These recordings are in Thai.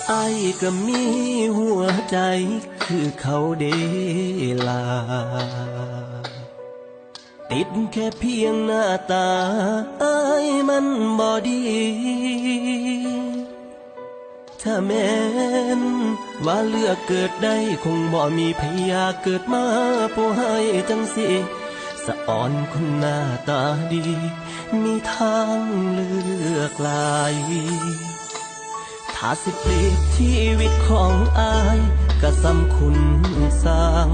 ไอ้ก็มีหัวใจคือเขาเดลาติดแค่เพียงหน้าตาไอ้มันบ่ดีถ้าแม้นว่าเลือกเกิดได้คงบ่มีพยาเกิดมาผู้ให้จังสิสะอ่อนคนหน้าตาดีมีทางเลือกหลายถ้าสิเปรียบชีวิตของอายก็สำคุณสร้าง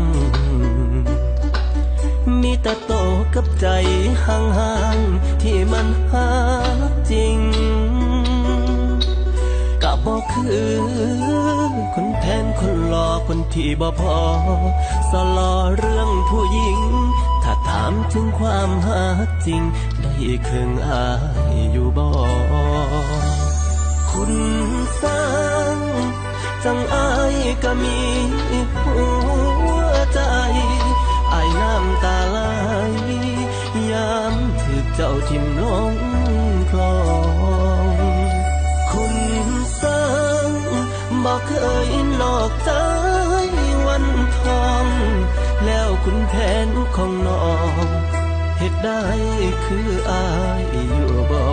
มีแต่โตกับใจห่างๆที่มันหาจริงก็บอกคือคนแทนคนหล่อคนที่บ่พอสลอเรื่องผู้หญิงถ้าถามถึงความหาจริงได้ครึ่งอายอยู่บ่คุณสร้างจังอายก็มีหัวใจอายน้ำตาไหลยามถึกเจ้าทิ่มลงคลองคุณสร้างบอกเคยนอกใจวันทองแล้วคุณแทนของน้องเฮ็ดได้คืออายอยู่บ่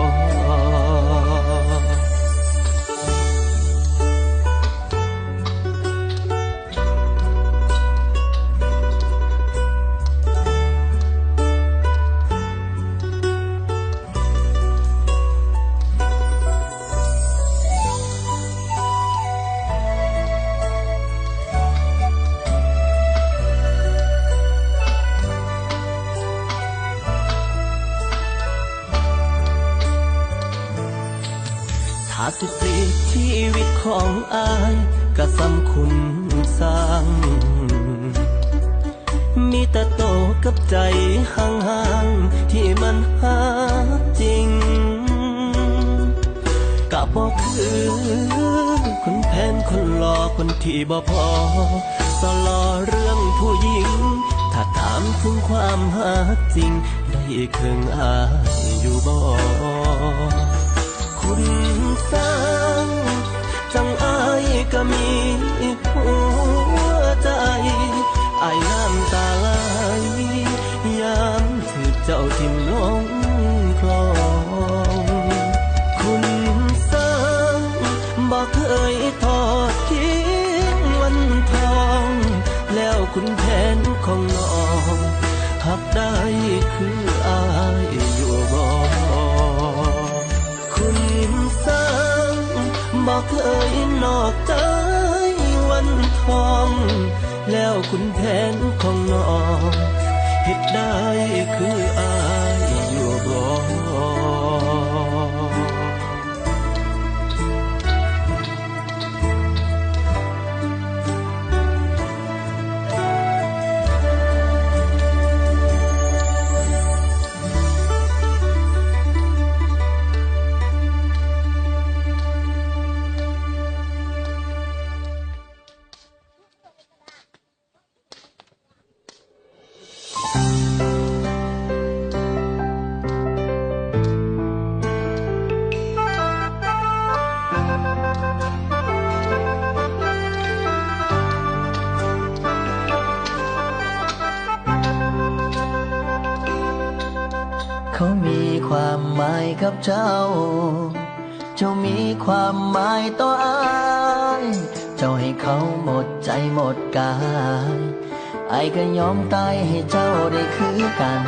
ถ้าสิเปรียบชีวิตของอายก็สำคุณสร้างมีแต่โตกับใจห่างๆที่มันหาจริงก็บอกคือคนแทนคนหล่อคนที่บ่พอสลอเรื่องผู้หญิงถ้าถามถึงความหาจริงได้ครึ่งอายอยู่บ่คุณสร้างจังอายก็มีหัวใจอายน้ำตาไหลยามถึกเจ้าทิ่มลงคลองคุณสร้างบอกเคยทอดทิ้งวันทองแล้วคุณแทนของน้องหักได้คืออายอยู่บ่คุณสร้างบอกเคยนอกใจวันทองแล้วคุณแทนของน้องเฮ็ดได้คืออายอยู่บ่ เขามีความหมายกับเจ้า เจ้ามีความหมายต่ออ้ายเจ้าให้เขาหมดใจหมดกายอ้ายก็ยอมตายให้เจ้าได้คือกัน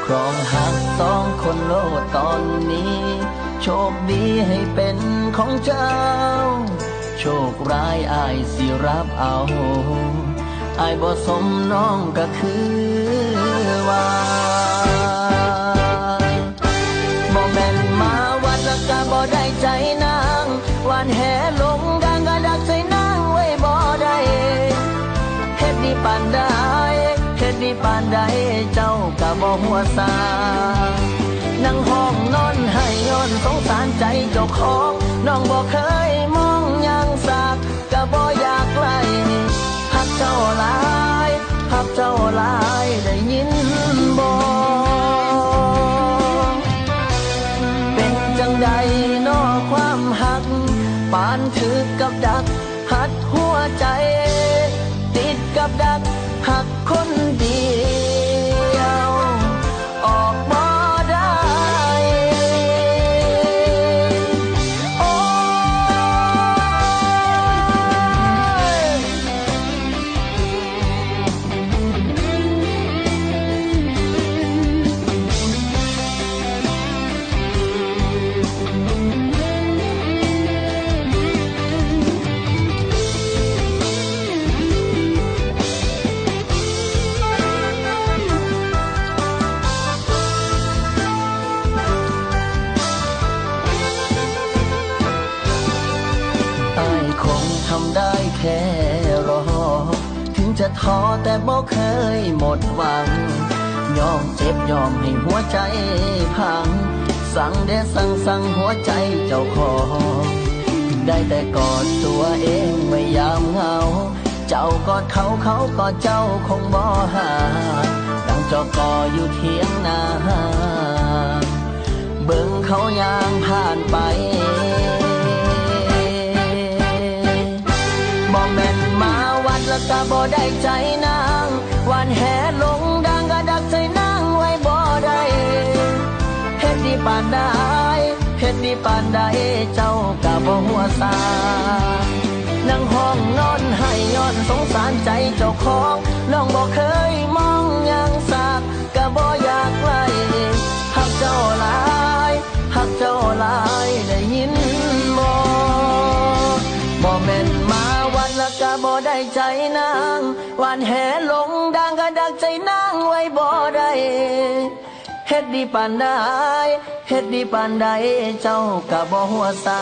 ครองหักสองคนโลดตอนนี้โชคดีให้เป็นของเจ้าโชคร้ายอ้ายสิรับเอาอ้ายบ่สมน้องก็คือว่าบ่แม่นมาวัดแล้วก็บ่ได้ใจนางหวานแหลงดังก็ดักใส่นางไว้บ่ได้เฮ็ดดีปานใดเฮ็ดดีปานใดเจ้าก็บ่หัวซานั่งห้องนอนให้ย้อนสงสารใจเจ้าของน้องบ่เคยมองยังสักก็บ่อยากไกลฮักเจ้าหลายฮักเจ้าหลายได้ยินบ่เป็นจังใดน้อความฮักปานถึ ถือกับดักหัดหัวใจติดกับดักหักคนเดียวออกบ่ได้โอ้ทำได้แค่รอถึงจะท้อแต่บ่เคยหมดหวังยอมเจ็บยอมให้หัวใจพังสั่งเดสั่งหัวใจเจ้าของได้แต่กอดตัวเองไม่ยามเหงาเจ้ากอดเขาเขากอดเจ้าคงบ่หาดังจอกออยู่เทียงนาเบิ่งเขายางผ่านไปบ่แม่นมาวัดแล้วก็บ่ได้ใจนางวันแห่ลงดังก็ดักใจนางไว้บ่ได้เฮ็ดดีปานใดเฮ็ดดีปานใดเจ้าก็บ่หัวซานั่งห้องนอนให้ย้อนสงสารใจเจ้าของน้องบ่เคยมองอย่างซากก็บ่อยากไล่หักเจ้าหลายหักเจ้าหลายได้ยินบ่บ่แม่นมาวัดแล้วก็บ่ได้ใจนางวันแห่ลงดังก็ดักใจนางไว้บ่ได้เฮ็ดดีปานใดเฮ็ดดีปานใดเจ้าก็บ่หัวซา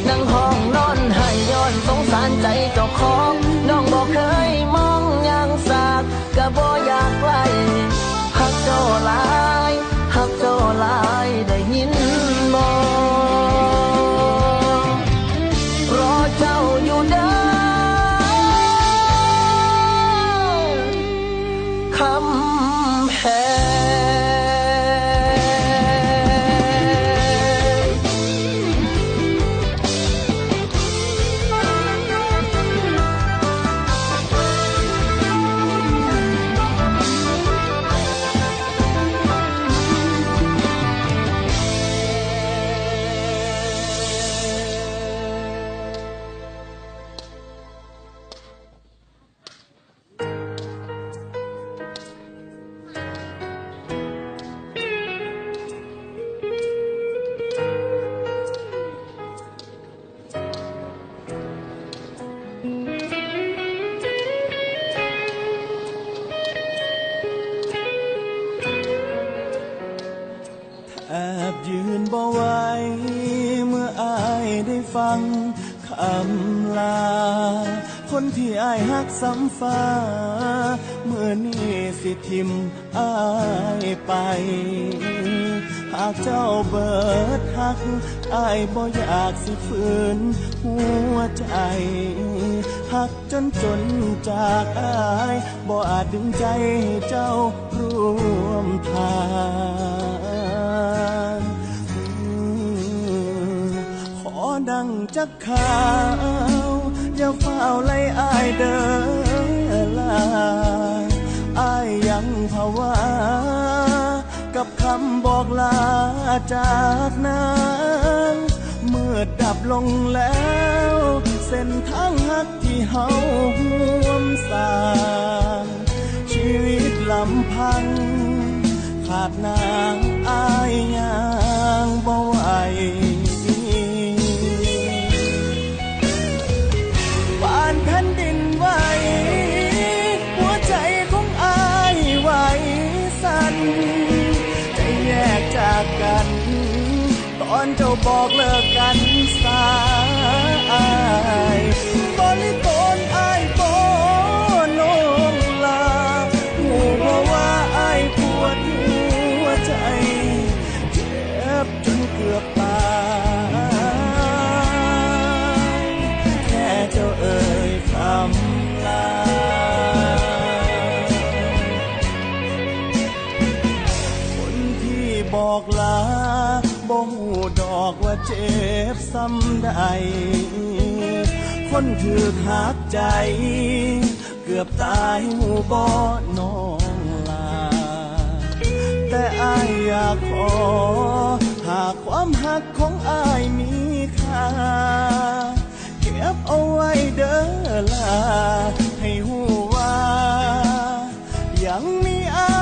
นั่งห้องนอนให้ย้อนสงสารใจเจ้าของน้องบ่เคยมองอย่างซากก็บ่อยากไล่หักเจ้าหลายหักเจ้าหลายได้ยินบ่รอเจ้าอยู่เด้อคำแพแอบยืนบ่ไหวเมื่ออายได้ฟังคำลาคนที่อายฮักซ้ำฟ้าเมื่อนี้สิทิมอายไปหากเจ้าเบิดฮักอายบ่อยากสิฝืนหัวใจฮักจนจากอายบ่อาจดึงใจให้เจ้าร่วมทางขอดังจักข่าวอย่าเฝ้าไล่อายเด้อลาอายยังภาวะกับคำบอกลาจากนางเมื่อดับลงแล้วเส้นทางฮักที่เฮาห่วมสร้างชีวิตลำพังขาดนางอายยังบ่ไหวบ้านแผ่นดินไหวหัวใจของอายไหวสั่นใจแยกจากกันตอนเจ้าบอกเลิกกันสายบริโภคอายบ่ลงลาหูว่าอายปวดหัวใจเจ็บจนเกือบตายแค่เจ้าเอ่ยคำลาคนที่บอกลาบ่หูดอกว่าเจ็บซ้ ำใดคนถือหักใจเกือบตายหูบ่น้องลาแต่อ้ายอยากขอหากความหักของอ้ายมีค่าเก็บเอาไว้เด้อลาให้หูว่ายังมีอ้า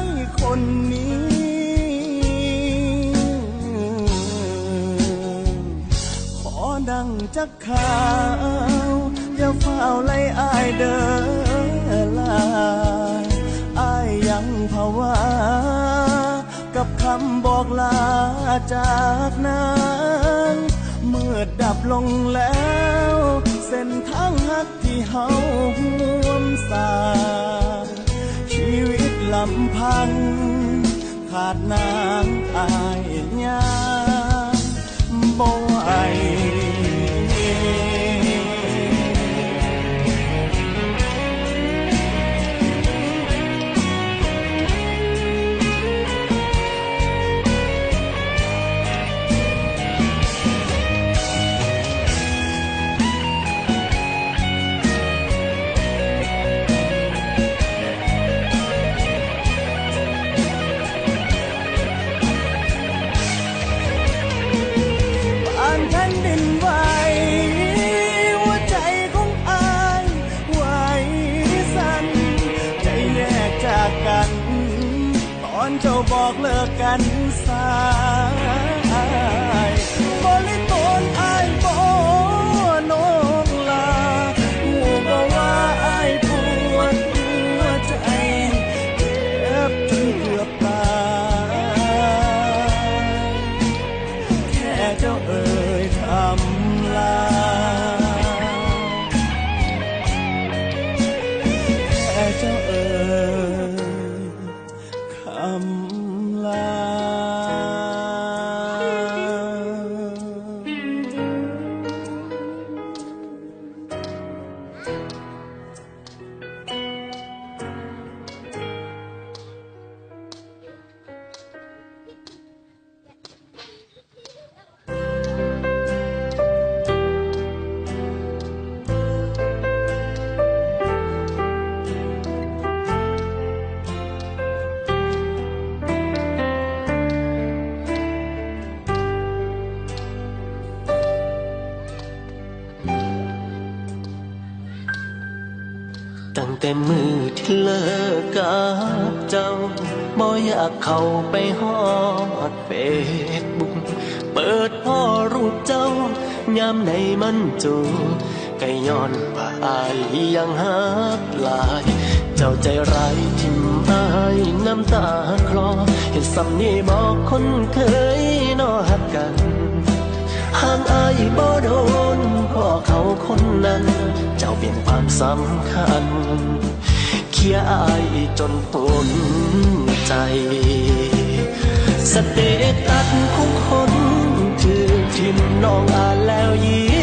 ยคนนี้ขอดังจักข่าวอย่าเฝ้าไล่อ้ายเด้อลาอ้ายยังภาวะกับคำบอกลาจากนั้นเมื่อดับลงแล้วเส้นทางหักที่เฮาห่วมสร้างชีวิตลำพังขาดนางอายยังบ่ไหวเจ้าบอกเลิกกันสายบริโภคอ้ายบ่น้องลาหูบ่ว่าอ้ายปวดหัวใจเจ็บจนเกือบตายแค่เจ้าเอ่ยคำลาแค่เจ้าเอ่ยคำลาตั้งแต่มือที่เลิกกับเจ้าบ่อยากเข้าไปฮอดเฟซบุ๊กเปิดพ่อรูปเจ้ายามในมันจูก็ย้อนว่าอายยังหักหลายเจ้าใจร้ายทิ่มอายน้ำตาคลอเห็นสำนีบอกคนเคยนอหักกันห่างอายบ่โดนพ่อเขาคนนั้นเจ้าเปลี่ยนความสำคัญเคียอายจนปนใจสเตตัสของคนถือทิมน้องอ่านแล้วยิ้